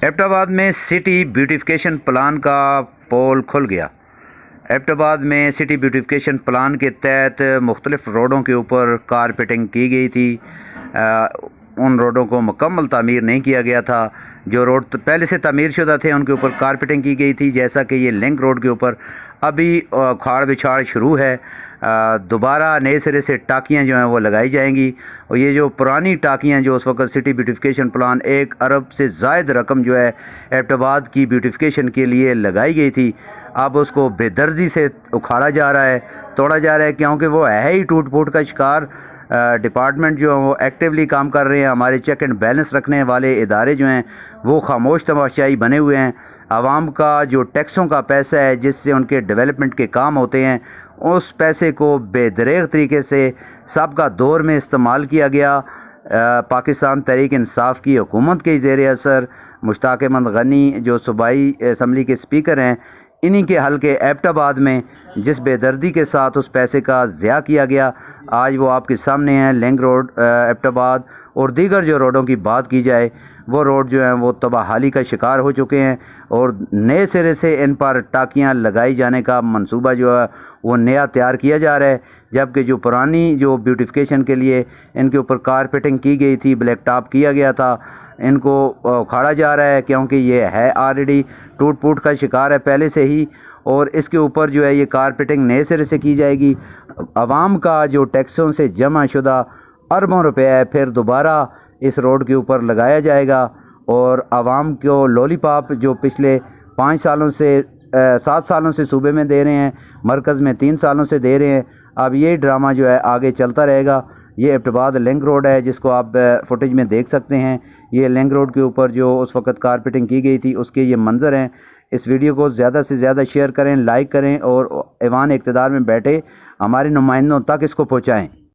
Abbott میں city beautification plan کا پول کھل گیا۔ ایبٹ میں سٹی بیوٹیفکیشن پلان کے تحت مختلف روڈوں کے اوپر کارپیٹنگ کی گئی تھی۔ ان روڈوں کو مکمل تعمیر نہیں کیا گیا تھا۔ جو روڈ پہلے سے تعمیر شدہ تھے ان کے اوپر کارپیٹنگ کی گئی تھی، جیسا کہ یہ لنک روڈ کے اوپر ابھی کھاڑ بچھاڑ شروع ہے۔ دوبارہ نئے سرے سے ٹاکیاں جو ہیں وہ لگائی جائیں گی، اور یہ جو پرانی ٹاکیاں جو اس وقت سٹی بیوٹیفکیشن پلان 1 ارب سے زائد رقم جو ہے ایبٹ کی بیوٹیفکیشن کے لیے لگائی گئی تھی، اب اس کو بے دردی سے اکھاڑا جا رہا ہے، توڑا جا رہا ہے، کیونکہ وہ ہے ہی ٹوٹ پھوٹ کا شکار۔ ڈپارٹمنٹ جو ہیں وہ ایکٹیولی کام کر رہے ہیں، ہمارے چیک اینڈ بیلنس رکھنے والے ادارے جو ہیں وہ خاموش تماشائی بنے ہوئے ہیں۔ عوام کا جو ٹیکسوں کا پیسہ ہے جس سے ان کے ڈیولپمنٹ کے کام ہوتے ہیں، اس پیسے کو بے دریغ طریقے سے سابقہ دور میں استعمال کیا گیا۔ پاکستان تحریک انصاف کی حکومت کے زیر اثر مشتاق احمد غنی جو صوبائی اسمبلی کے اسپیکر ہیں، انہی کے حلقے ایبٹ میں جس بے دردی کے ساتھ اس پیسے کا ضیاع کیا گیا، آج وہ آپ کے سامنے ہیں۔ لنک روڈ ایبٹ اور دیگر جو روڈوں کی بات کی جائے، وہ روڈ جو ہیں وہ تباہ حالی کا شکار ہو چکے ہیں، اور نئے سرے سے ان پر ٹاکیاں لگائی جانے کا منصوبہ جو ہے وہ نیا تیار کیا جا رہا ہے، جبکہ جو پرانی جو بیوٹیفکیشن کے لیے ان کے اوپر کارپیٹنگ کی گئی تھی، بلیک ٹاپ کیا گیا تھا، ان کو کھاڑا جا رہا ہے، کیونکہ یہ ہے آلریڈی ٹوٹ پھوٹ کا شکار ہے پہلے سے ہی، اور اس کے اوپر جو ہے یہ کارپیٹنگ نئے سرے سے کی جائے گی۔ عوام کا جو ٹیکسوں سے جمع شدہ اربوں روپے ہے پھر دوبارہ اس روڈ کے اوپر لگایا جائے گا، اور عوام کو لولی پاپ جو پچھلے 7 سالوں سے صوبے میں دے رہے ہیں، مرکز میں 3 سالوں سے دے رہے ہیں، اب یہ ڈرامہ جو ہے آگے چلتا رہے گا۔ یہ ایبٹ لنک روڈ ہے جس کو آپ فوٹیج میں دیکھ سکتے ہیں۔ یہ لنک روڈ کے اوپر جو اس وقت کارپیٹنگ کی گئی تھی اس کے یہ منظر ہیں۔ اس ویڈیو کو زیادہ سے زیادہ شیئر کریں، لائک کریں، اور ایوان اقتدار میں بیٹھے ہمارے نمائندوں تک اس کو پہنچائیں۔